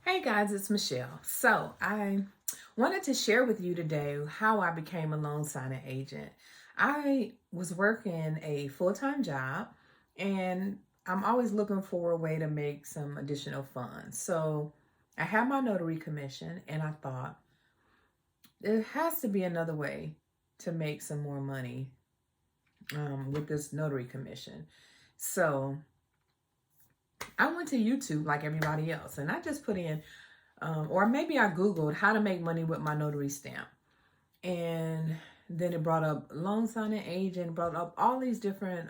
Hey guys, it's Michelle. So I wanted to share with you today how I became a loan signing agent. I was working a full-time job and I'm always looking for a way to make some additional funds. So I had my notary commission and I thought there has to be another way to make some more money with this notary commission. So I went to YouTube like everybody else and I just put in or maybe I Googled how to make money with my notary stamp. And then it brought up loan signing agent, brought up all these different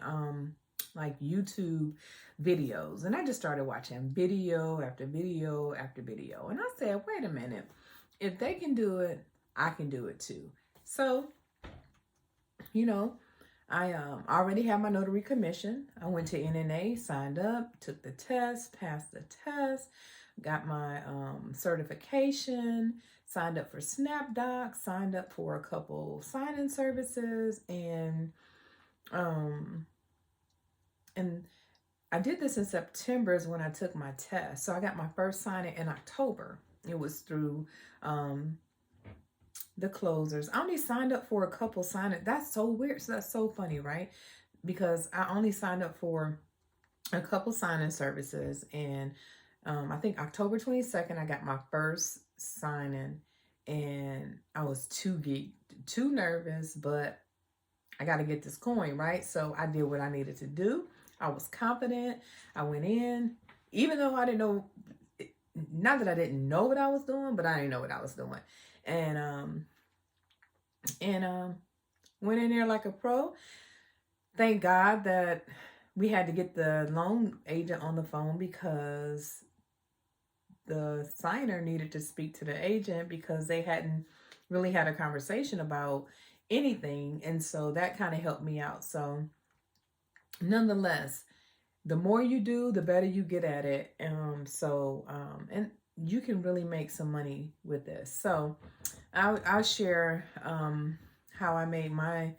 like YouTube videos. And I just started watching video after video after video. And I said, wait a minute, if they can do it, I can do it too. So, you know, I already have my notary commission. I went to NNA, signed up, took the test, passed the test, got my certification, signed up for SnapDocs, signed up for a couple sign-in services, um, and I did this in September is when I took my test. So I got my first sign-in in October. It was through the closers. I only signed up for a couple sign-in. That's so weird. So that's so funny, right? Because I only signed up for a couple sign-in services, and I think October 22nd, I got my first sign-in, and I was too geeked, too nervous, but I got to get this coin, right? So I did what I needed to do. I was confident. I went in, even though I didn't know, not that I didn't know what I was doing, but I didn't know what I was doing. And went in there like a pro. Thank God that we had to get the loan agent on the phone because the signer needed to speak to the agent because they hadn't really had a conversation about anything. And so that kind of helped me out. So nonetheless, the more you do, the better you get at it. And you can really make some money with this. So I'll share how I made my,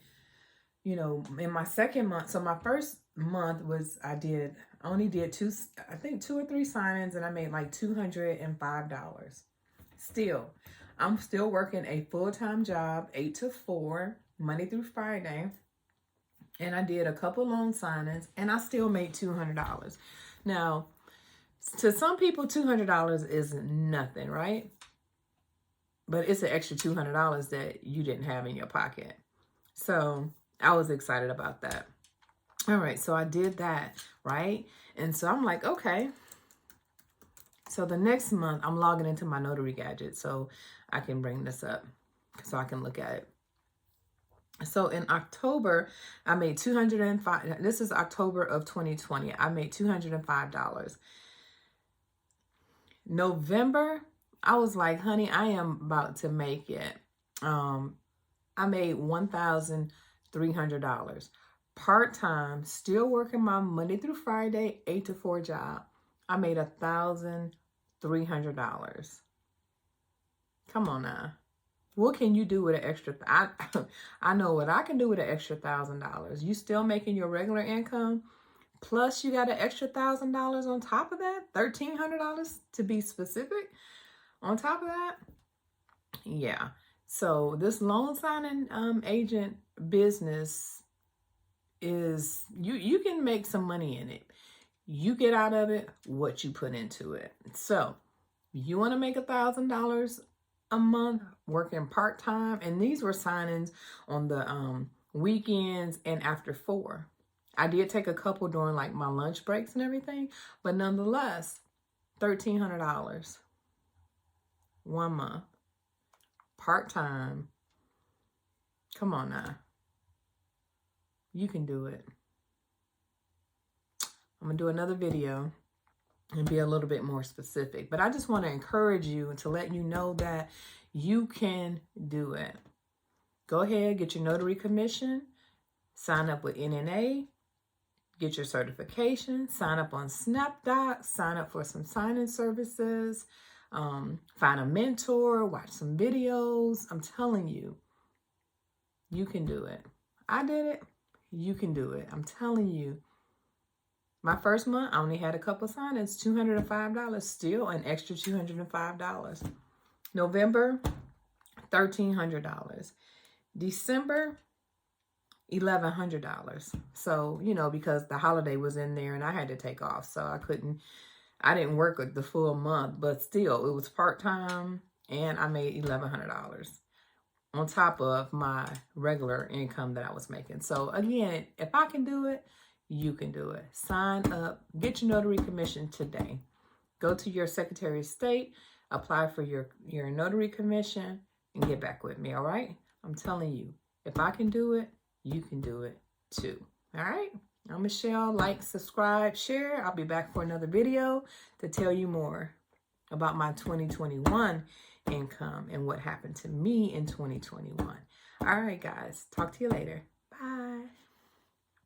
in my second month. So my first month was I only did two or three signings, and I made like $205. Still, I'm still working a full-time job, 8 to 4, Monday through Friday. And I did a couple loan signings, and I still made $200. Now, to some people, $200 is nothing, right? But it's an extra $200 that you didn't have in your pocket. So I was excited about that. All right, so I did that, right? And so I'm like, okay. So the next month, I'm logging into my Notary Gadget so I can bring this up so I can look at it. So in October, I made $205. This is October of 2020. I made $205. November, I was like, honey, I am about to make it. I made $1,300. Part-time, still working my Monday through Friday, 8 to 4 job. I made $1,300. Come on now. What can you do with an extra? I know what I can do with an extra $1,000. You still making your regular income, plus you got an extra $1,000 on top of that, $1,300 to be specific. On top of that, yeah. So this loan signing agent business is you can make some money in it. You get out of it what you put into it. So you want to make $1,000 a month working part-time, and these were signings on the weekends and after 4. I did take a couple during like my lunch breaks and everything, but nonetheless, $1,300 1 month, part-time. Come on now, you can do it. I'm gonna do another video and be a little bit more specific. But I just want to encourage you and to let you know that you can do it. Go ahead, get your notary commission, sign up with NNA, get your certification, sign up on SnapDocs, sign up for some sign-in services, find a mentor, watch some videos. I'm telling you, you can do it. I did it. You can do it. I'm telling you. My first month, I only had a couple signings, $205, still an extra $205. November, $1,300. December, $1,100. So, you know, because the holiday was in there and I had to take off. So I didn't work the full month, but still it was part-time and I made $1,100 on top of my regular income that I was making. So again, if I can do it, you can do it. Sign up, get your notary commission today. Go to your Secretary of State, apply for your notary commission, and get back with me, all right? I'm telling you, if I can do it, you can do it too, all right? I'm Michelle. Like, subscribe, share. I'll be back for another video to tell you more about my 2021 income and what happened to me in 2021. All right, guys. Talk to you later.